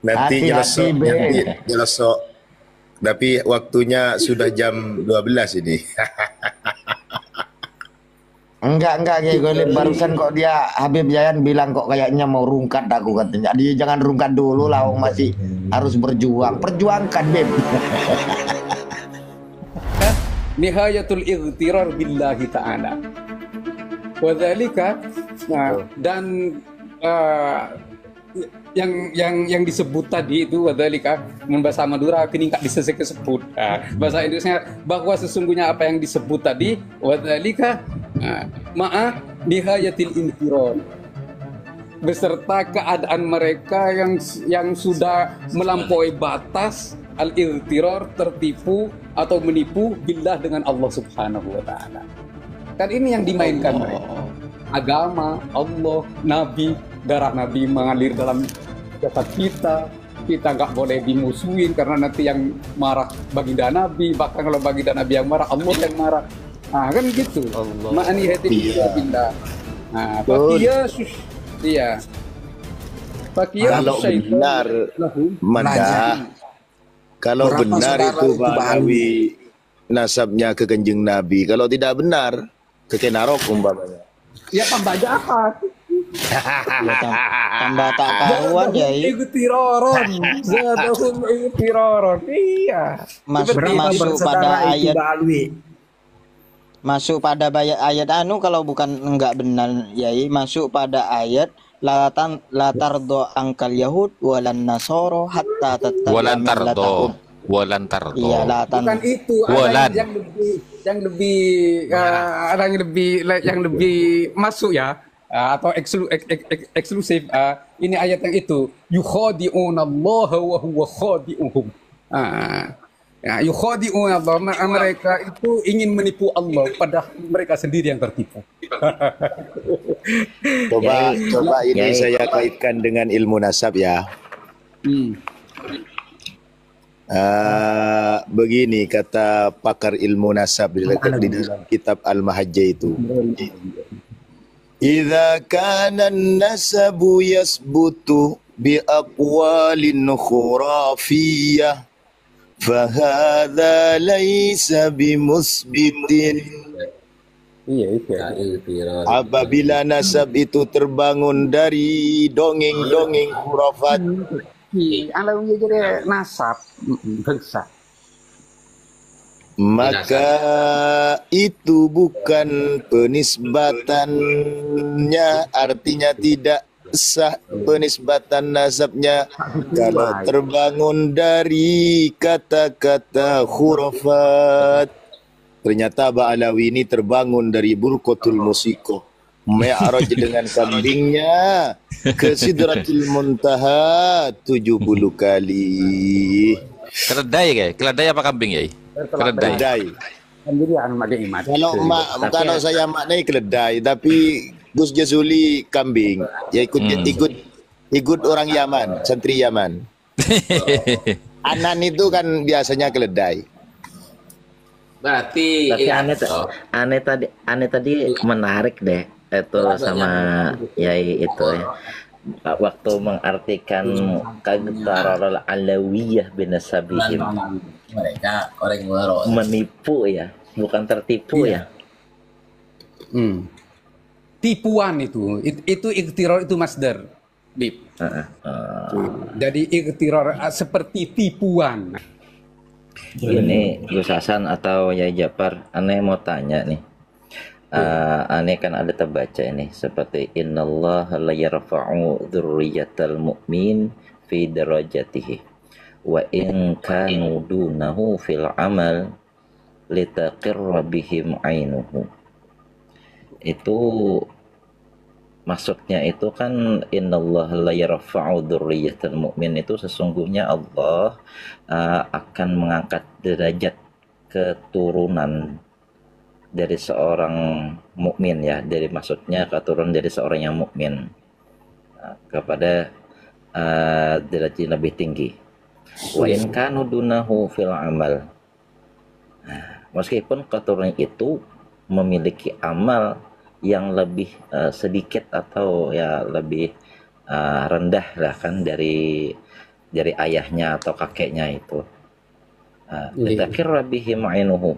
Nanti Hati-hati, nyelesok, nanti Beb. nyelesok. Tapi waktunya sudah jam 12 ini. Enggak, Kiai Golib. Barusan kok dia Habib Yayan bilang kok kayaknya mau rungkat aku katanya. Jadi jangan rungkat dulu lah, Wong masih harus berjuang. Perjuangkan, Beb. Nihayatul ightirar billahi ta'ala. Wadzalika, nah, dan yang disebut tadi itu wadzalika bahasa Madura kini nggak disebut bahasa Indonesia bahwa sesungguhnya apa yang disebut tadi wadzalika ma'a nihayatil infiron beserta keadaan mereka yang sudah melampaui batas al-irtiror, tertipu atau menipu billah dengan Allah Subhanahu wa taala. Kan ini yang dimainkan mereka. Agama, Allah, Nabi, darah Nabi mengalir dalam jasad kita. Kita nggak boleh dimusuhin karena nanti yang marah baginda Nabi, bahkan kalau baginda Nabi yang marah, Allah yang marah. Nah, kan gitu. Ma'ani hati billah. Nah, iya. Kalau benar, Manda, kalau benar itu Ba'alawi nasabnya ke Kanjeng Nabi. Kalau tidak benar, ke Kenarok umpamanya. Ya tambah jahat. Tambah tak karuan ya. Igtiroron. Zadahum igtiroron. Iya. Masuk pada ayat masuk pada ayat anu kalau bukan enggak benar yai masuk pada ayat latar do angkal yahud walan nasoro hatta Walan tardo. tattabi'a Walan tardo. iya Bukan itu, Walan. ada yang lebih masuk ya atau eksklusif. Ini ayat yang itu yukhadi'una Allah wa huwa khadi'uhum. Ya, yukhadi'una Allah, mereka itu ingin menipu Allah padahal mereka sendiri yang tertipu. Coba ini saya kaitkan dengan ilmu nasab ya. Begini kata pakar ilmu nasab di dalam kitab Al-Mahajjah itu. Idza kana an-nasabu yasbutu bi aqwalin khurafiyah fahadha laysa bimusbitin. Apabila nasab itu terbangun dari dongeng-dongeng khurafat, Kalau jadi nasab besar. maka itu bukan penisbatannya, artinya tidak sah penisbatan nasabnya kalau terbangun dari kata-kata khurafat. Ternyata Ba'alawi ini terbangun dari burqatul musiko, mi'raj dengan kambingnya ke Sidratul Muntaha 70 kali. Keledai kayak. Keledai apa kambing ya? Keledai. Keledai. Sendirian pakai imat. Kalau saya maknai keledai, tapi Gus Jazuli kambing. Ya ikut orang Yaman, santri Yaman. Anan itu kan biasanya keledai. Berarti Tapi iya, aneh tadi menarik deh itu sama Yai itu ya. Waktu mengartikan kagtararul alawiyah binasabihim, mereka orang luar menipu ya, bukan tertipu ya. Tipuan itu ikhtirar itu masdar, Bib. Jadi ikhtirar seperti tipuan. Ini Gus Hasan atau Yai Japar, aneh mau tanya nih. Aneh kan ada terbaca ini seperti innallaha la yarfa'u dzurriyyatal mu'min fi darajatihi wa in kanu dunahu fil amal litaqirra bihim ainuhu. Itu maksudnya itu kan innallaha la yarfa'u dzurriyyatal mu'min, itu sesungguhnya Allah akan mengangkat derajat keturunan dari seorang mukmin ya, dari maksudnya keturunan dari seorang yang mukmin kepada derajat yang lebih tinggi. Wa in kanu dunahu fil amal. Meskipun keturunan itu memiliki amal yang lebih sedikit atau ya lebih rendah lah kan dari dari ayahnya atau kakeknya itu. Iya. Litakirra bihim ainuhu.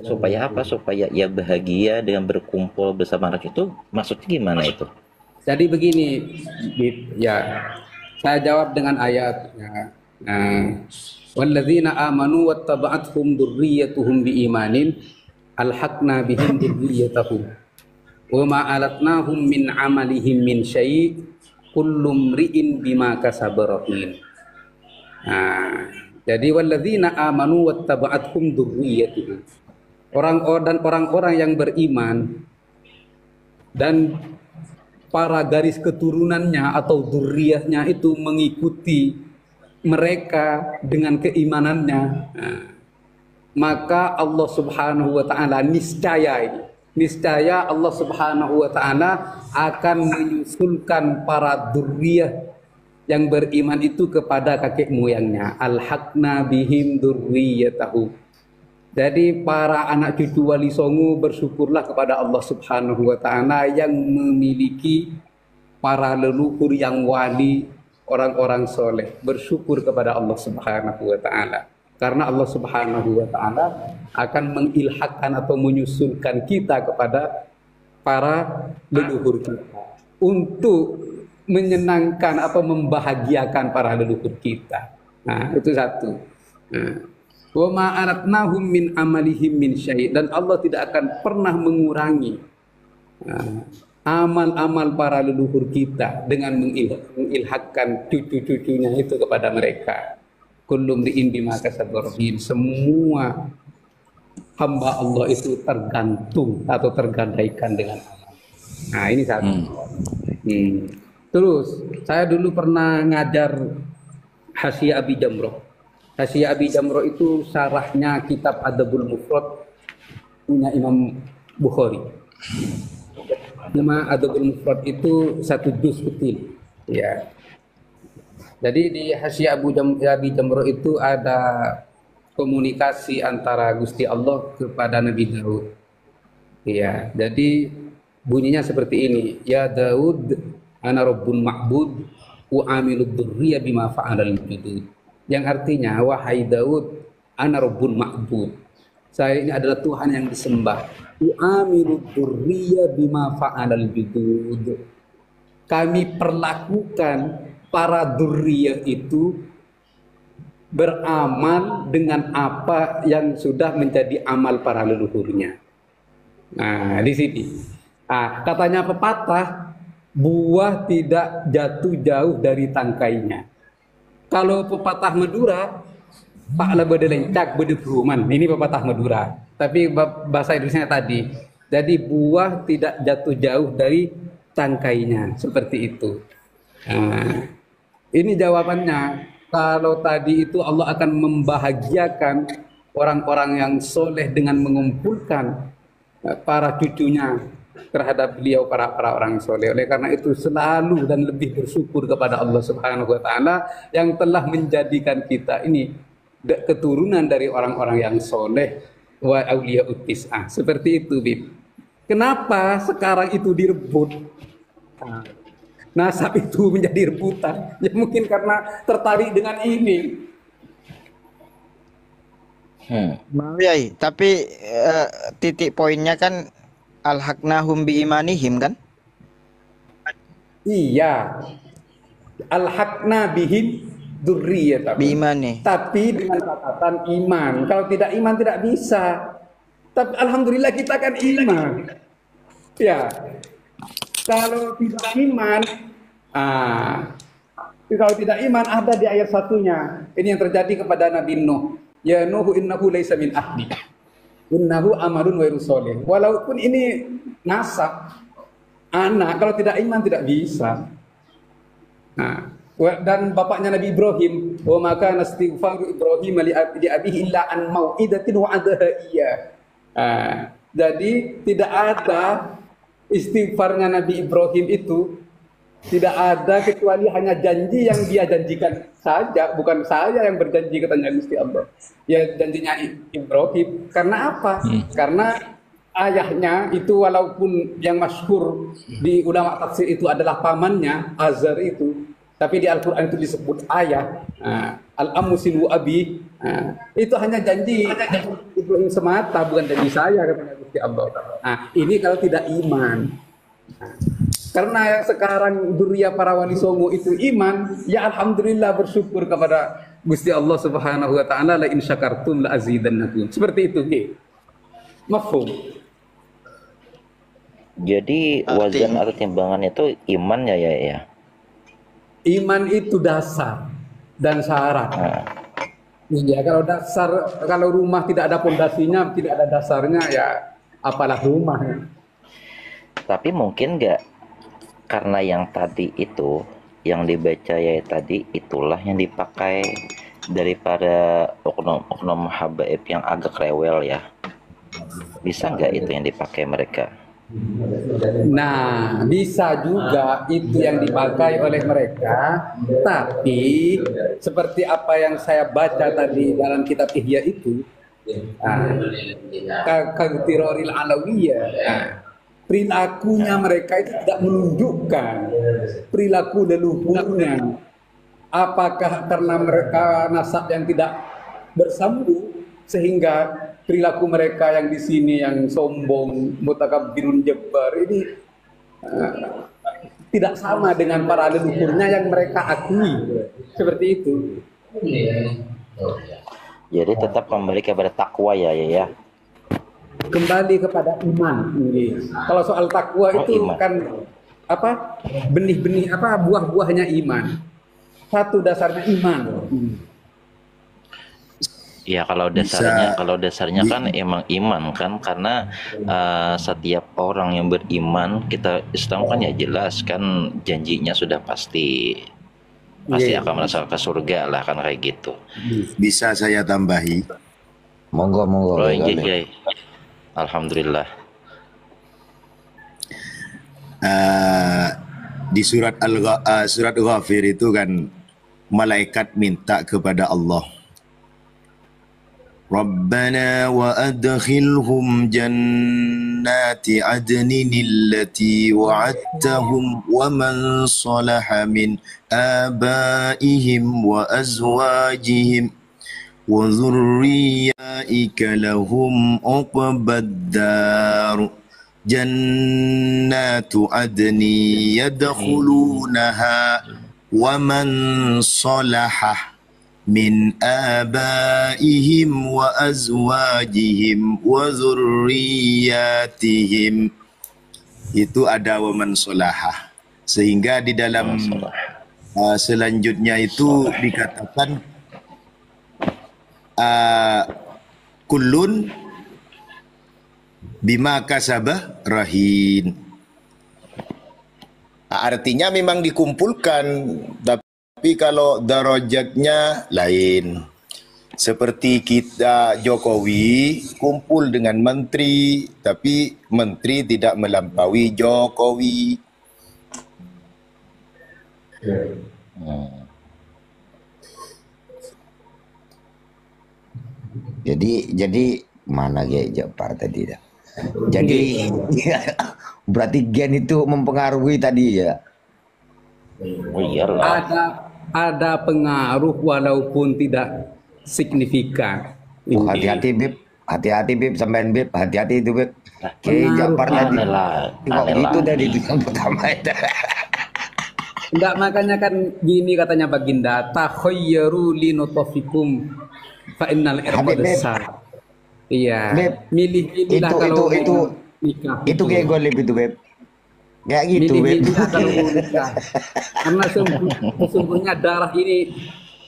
Supaya apa? Supaya ia bahagia dengan berkumpul bersama anak itu. Maksudnya gimana itu? Jadi begini, Bib, ya, saya jawab dengan ayat. Ya. Walladzina amanu wattaba'athum dzurriyyatuhum biimanin alhaqna bihim dzurriyyatahum wa ma alatnahum min amalihim min syai' kullu mri'in bima kasaba rahin. Jadi walladzina amanu wattaba'athum dzurriyyatuhum, orang-orang yang beriman dan para garis keturunannya atau dzurriyyahnya itu mengikuti mereka dengan keimanannya, maka Allah Subhanahu wa taala niscaya Allah Subhanahu wa taala akan menyusulkan para dzurriyyah yang beriman itu kepada kakek moyangnya. Alhaqna bihim dzurriyyatahu. Jadi para anak cucu Wali Songo bersyukurlah kepada Allah Subhanahu wa taala yang memiliki para leluhur yang wali, orang-orang soleh. Bersyukur kepada Allah Subhanahu wa taala. Karena Allah Subhanahu wa taala akan mengilhakkan atau menyusulkan kita kepada para leluhur kita untuk menyenangkan atau membahagiakan para leluhur kita. Nah, itu satu. Wa ma aratnahum min amalihim min syai', dan Allah tidak akan pernah mengurangi amal-amal para leluhur kita dengan mengilhakkan cucu-cucunya itu kepada mereka. Kullu mri'in bima kasaba rahin. Semua hamba Allah itu tergantung atau tergadaikan dengan amal. Nah, ini satu. Terus saya dulu pernah ngajar Hasyiah Abi Jamroh. Hasyiah Abi Jamroh itu syarahnya kitab Adabul Mufrad punya Imam Bukhari. Nama Adabul Mufrad itu satu juz kecil, ya. Jadi di Hasyiah Abi Jamroh itu ada komunikasi antara Gusti Allah kepada Nabi Daud. Ya, jadi bunyinya seperti ini. Ya Daud, ana rabbun ma'bud wa amilud dzurriyyah bima fa'alal judud. Yang artinya, wahai Daud, ana rabbun ma'bud. Saya ini adalah Tuhan yang disembah. Wa amilud dzurriyyah bima fa'alal judud. Kami perlakukan para dzurriyyah itu beramal dengan apa yang sudah menjadi amal para leluhurnya. Nah, di sini. Katanya pepatah, buah tidak jatuh jauh dari tangkainya. Kalau pepatah Madura, Pak Labadelencak bedebruman. Ini pepatah Madura. Tapi bahasa Indonesia tadi. Jadi buah tidak jatuh jauh dari tangkainya. Seperti itu. Nah, ini jawabannya. Kalau tadi itu Allah akan membahagiakan orang-orang yang soleh dengan mengumpulkan para cucunya terhadap beliau, para orang soleh. Oleh karena itu selalu dan lebih bersyukur kepada Allah Subhanahu wa taala yang telah menjadikan kita ini keturunan dari orang-orang yang soleh, wa auliyaut tis'ah. Seperti itu, Bib. Kenapa sekarang itu direbut? Nasab itu menjadi rebutan. Ya mungkin karena tertarik dengan ini. Mau ya, tapi titik poinnya kan alhaqnahum biimanihim kan? Iya. Alhaqna bihim dzurriyyatahum. Biimani. Tapi dengan catatan iman. Kalau tidak iman tidak bisa. Tapi alhamdulillah kita kan iman. Ya. Kalau tidak iman, kalau tidak iman ada di ayat satunya. Ini yang terjadi kepada Nabi Nuh. Ya Nuh innahu laisa min ahli. Innahu amalun ghairu sholih. Walaupun ini nasab anak, kalau tidak iman tidak bisa. Dan bapaknya Nabi Ibrahim, wa maka nastighfaru Ibrahim li abihi illa an mau'idatin wa'adaha iya. Jadi tidak ada istighfarnya Nabi Ibrahim itu, tidak ada kecuali hanya janji yang dia janjikan saja, bukan saya yang berjanji, katanya Gusti Allah. Ya janjinya Ibrahim. Karena apa? Karena ayahnya itu walaupun yang masyhur di ulama tafsir itu adalah pamannya Azar itu, Tapi di Al-Quran itu disebut ayah, al-ammu silu abi, itu hanya janji Ibrahim semata, bukan janji saya, katanya Gusti Allah. Ini kalau tidak iman. Karena yang sekarang duriyah para wali songo itu iman, ya alhamdulillah bersyukur kepada Gusti Allah Subhanahu wa taala, la in syakartum la azidannakum. Seperti itu, mafhum. Jadi wazan atau timbangan itu iman ya. Iman itu dasar dan syarat. Ya, kalau rumah tidak ada pondasinya, tidak ada dasarnya, ya apalah rumah. Tapi mungkin nggak karena yang tadi itu, yang dibaca ya tadi, itulah yang dipakai daripada oknum habaib yang agak rewel ya. Bisa nggak itu yang dipakai mereka? Nah, bisa juga itu yang dipakai oleh mereka, tapi seperti apa yang saya baca tadi dalam kitab Ihya itu, katiroril alawiyah, perilakunya mereka itu tidak menunjukkan perilaku leluhurnya. Apakah karena mereka nasab yang tidak bersambung sehingga perilaku mereka yang di sini yang sombong, mutakabbirun jabbar ini tidak sama dengan para leluhurnya yang mereka akui. Seperti itu. Jadi tetap kembali kepada takwa ya. Kembali kepada iman. Kalau soal takwa itu iman. kan apa? Benih-benih apa? Buah-buahnya iman. Satu dasarnya iman. Ya kalau dasarnya kan emang iman kan, karena setiap orang yang beriman, kita Islam kan ya jelas kan janjinya sudah pasti akan masuk ke surga lah kan, kayak gitu. Bisa saya tambahi? Monggo. Oh iya. Alhamdulillah. Di surat Ghafir itu kan malaikat minta kepada Allah, Rabbana wa adkhilhum jannati adnin allati wa'adtahum wa man salaha min abaihim wa azwajihim wa dhurriyyatika lahum uqbad dar jannatu adni yadkhulunaha wa man salaha min abaihim wa azwajihim wa dzurriyyatihim. Itu ada wa man solaha. Sehingga di dalam selanjutnya itu dikatakan kullun bima kasabah rahin. Artinya memang dikumpulkan, tapi kalau darajatnya lain. Seperti kita Jokowi kumpul dengan menteri, tapi menteri tidak melampaui Jokowi. Jadi mana Japar tadi dah. Jadi berarti gen itu mempengaruhi tadi ya. Ada pengaruh walaupun tidak signifikan. Hati-hati Bib, sampean Bib, hati-hati itu Bib. Japar tadi itu dari itu yang pertama itu. Enggak, makanya kan gini katanya Baginda, takhayyaru linutafikum fa innal irqa dasar. Iya, milih-milihlah kalau nikah. Itu kayak golib itu Beb. Kayak gitu Beb. Kalau nikah. Karena sesungguhnya darah ini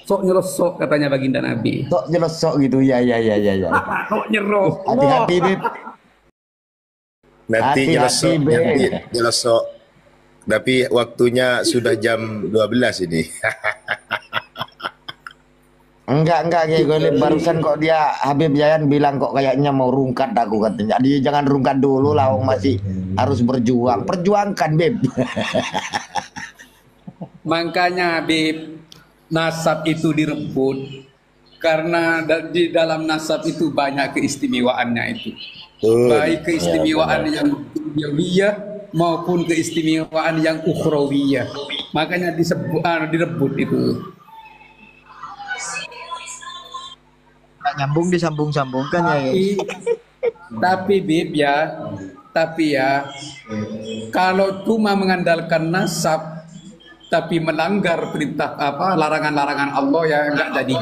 sok nyerosok katanya Baginda Nabi. Sok nyerosok gitu, ya. Sok nyerok. Hati-hati Beb. Nanti nyelosok. Tapi waktunya sudah jam 12 ini. Enggak kayak golib barusan kok dia Habib Yayan bilang kok kayaknya mau rungkat aku katanya. Jadi jangan rungkat dulu lah, masih harus berjuang. Perjuangkan Beb. Makanya Beb, nasab itu direbut karena di dalam nasab itu banyak keistimewaannya itu. Baik keistimewaan yang dunyawiyah maupun keistimewaan yang ukhrawiyah. Makanya direbut itu. Nggak nyambung disambung-sambungkan ya. Tapi Bib ya, kalau cuma mengandalkan nasab tapi melanggar perintah larangan-larangan Allah ya enggak jadi.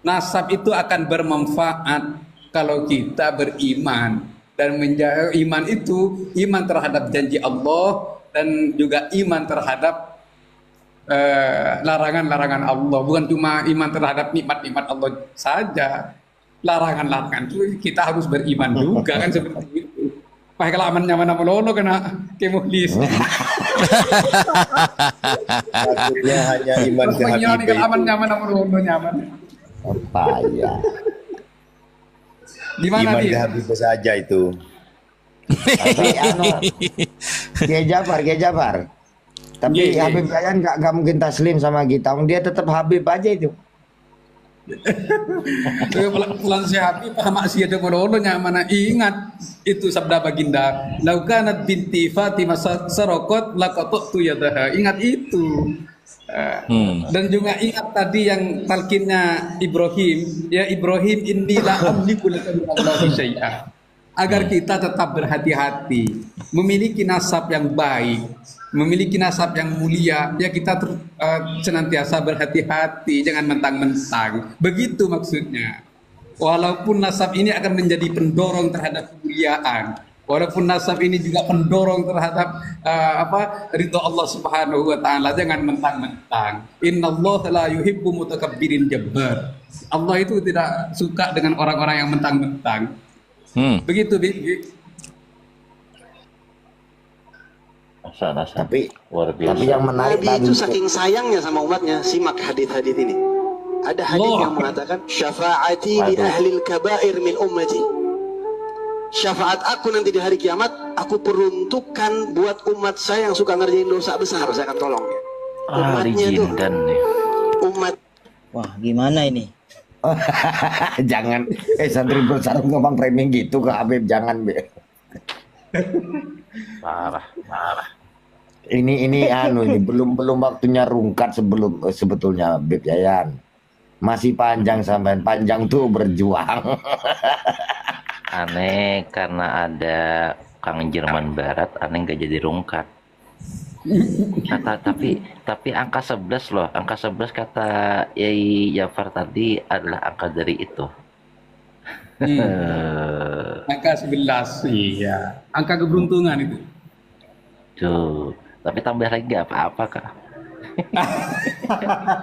Nasab itu akan bermanfaat kalau kita beriman dan iman itu iman terhadap janji Allah dan juga iman terhadap larangan-larangan Allah, bukan cuma iman terhadap nikmat-nikmat Allah saja. Larangan-larangan itu kita harus beriman juga kan seperti itu. Pakai kelaman nyaman nama lono kena kemuhlis. Maksudnya hanya iman ke Habib kelaman itu. nyaman nama lono nyaman. Apa ya? Gimana Iman nih? ke Habib saja itu. Tapi Kiai Jafar. Tapi Iya. Habib Yayan nggak mungkin taslim sama kita. Dia tetap Habib aja itu. Pulang si Habib maksiat melono nyaman. Ingat itu sabda baginda, laukanat binti Fatimah sarokot lakotok tu yadaha. Ingat itu. Dan juga ingat tadi yang talkinnya Ibrahim, ya Ibrahim inilah amliku laka min Allahi syai'a. Agar kita tetap berhati-hati, memiliki nasab yang baik, memiliki nasab yang mulia, ya kita senantiasa berhati-hati, jangan mentang-mentang. Begitu maksudnya. Walaupun nasab ini akan menjadi pendorong terhadap kemuliaan, walaupun nasab ini juga pendorong terhadap ridho Allah Subhanahu wa taala, jangan mentang-mentang. Innallaha la yuhibbu mutakabbirin jabbar. Allah itu tidak suka dengan orang-orang yang mentang-mentang. Begitu, Bi. Tapi luar biasa. tapi yang menarik Nabi tadi itu saking sayangnya sama umatnya, simak hadis-hadis ini. Ada hadis Allah. yang mengatakan syafaati li ahlil kabair min ummati. Syafaat aku nanti di hari kiamat aku peruntukkan buat umat saya yang suka ngerjain dosa besar, saya akan tolong. Umatnya tuh, Dan nih. umat Wah, gimana ini? jangan santri bersarung ngomong framing gitu ke Habib, jangan Be. Parah. Ini belum waktunya rungkat sebetulnya Habib Yayan. Masih panjang sampai panjang tuh berjuang. Aneh karena ada Kang Jerman Barat, aneh nggak jadi rungkat. Tapi angka 11 loh, angka 11 kata Yai Jafar tadi adalah angka dari itu. Angka 11, iya. Angka keberuntungan itu. Tuh, tapi tambah lagi nggak apa-apa kak.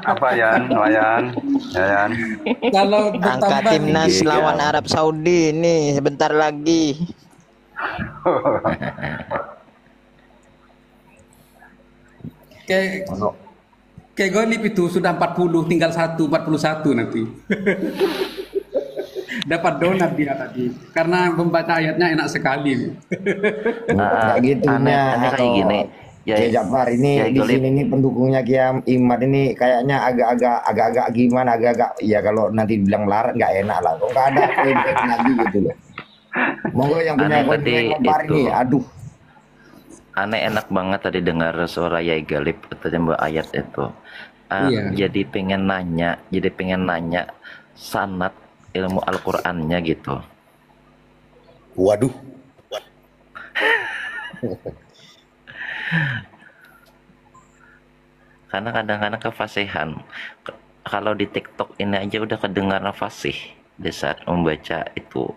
Apa Yan? Kalau Angka bertambah timnas tinggi, lawan Arab Saudi nih sebentar lagi. kayak Golib itu sudah 40, tinggal 41 nanti. Dapat donat dia tadi karena membaca ayatnya enak sekali. Kayak gitu Aneh kayak gini. Kiai Jafar ini ya, di sini nih pendukungnya Kiai Imad ini kayaknya agak-agak gimana, agak-agak ya kalau nanti bilang larat nggak enak lah. Kok nggak ada klaim lagi gitu loh. Monggo yang punya komentar ini, aduh. Aneh enak banget tadi dengar suara Yai Galib tadi mbak ayat itu. Iya. Jadi pengen nanya sanad ilmu Al-Qur'annya gitu. Waduh. Karena kadang-kadang kefasihan. Kalau di TikTok ini aja udah kedengaran fasih di saat membaca itu.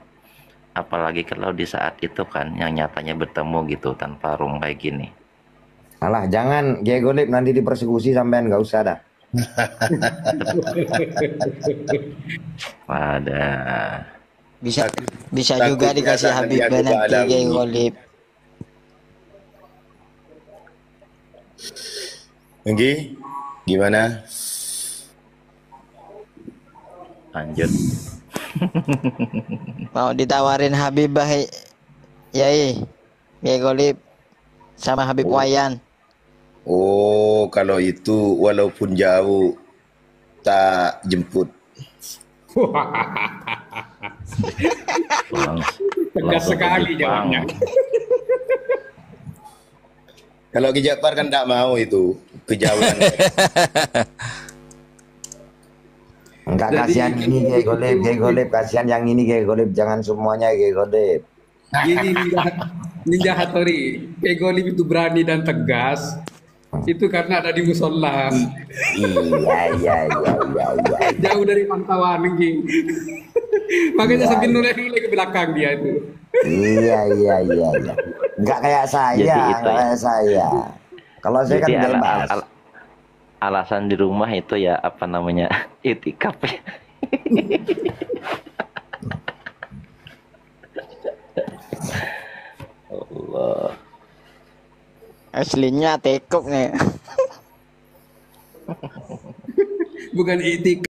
Apalagi kalau di saat itu kan yang nyatanya bertemu gitu tanpa rung kayak gini. Alah, jangan Kiai Golib nanti dipersekusi sampean, nggak usah dah. Pada Bisa takutnya juga dikasih nanti Habib aku nanti ada Kiai Golib. Enggi, gimana? lanjut. Mau ditawarin Habibah Yai Golib sama Habib Wayan. Oh, kalau itu walaupun jauh tak jemput. Pulang Tegas sekali ke Jepang. jawabnya. Kalau Ki Jafar kan tidak mau itu kejauhan. Enggak, Jadi- kasihan ini Kiai Golib, kasihan yang ini Kiai Golib, jangan semuanya Kiai Golib. Gini Ninja Hattori, Kiai Golib itu berani dan tegas. Itu karena ada di musola. Iya. Jauh dari pantauan Ki. Makanya sambil noleh-noleh ke belakang dia itu. Iya. Enggak kayak saya, Jadi itu enggak ya. kayak saya. Kalau saya kan Jadi bebas. alasan di rumah itu ya apa namanya itikaf ya. Allah. Aslinya tekuk nih. Bukan itik.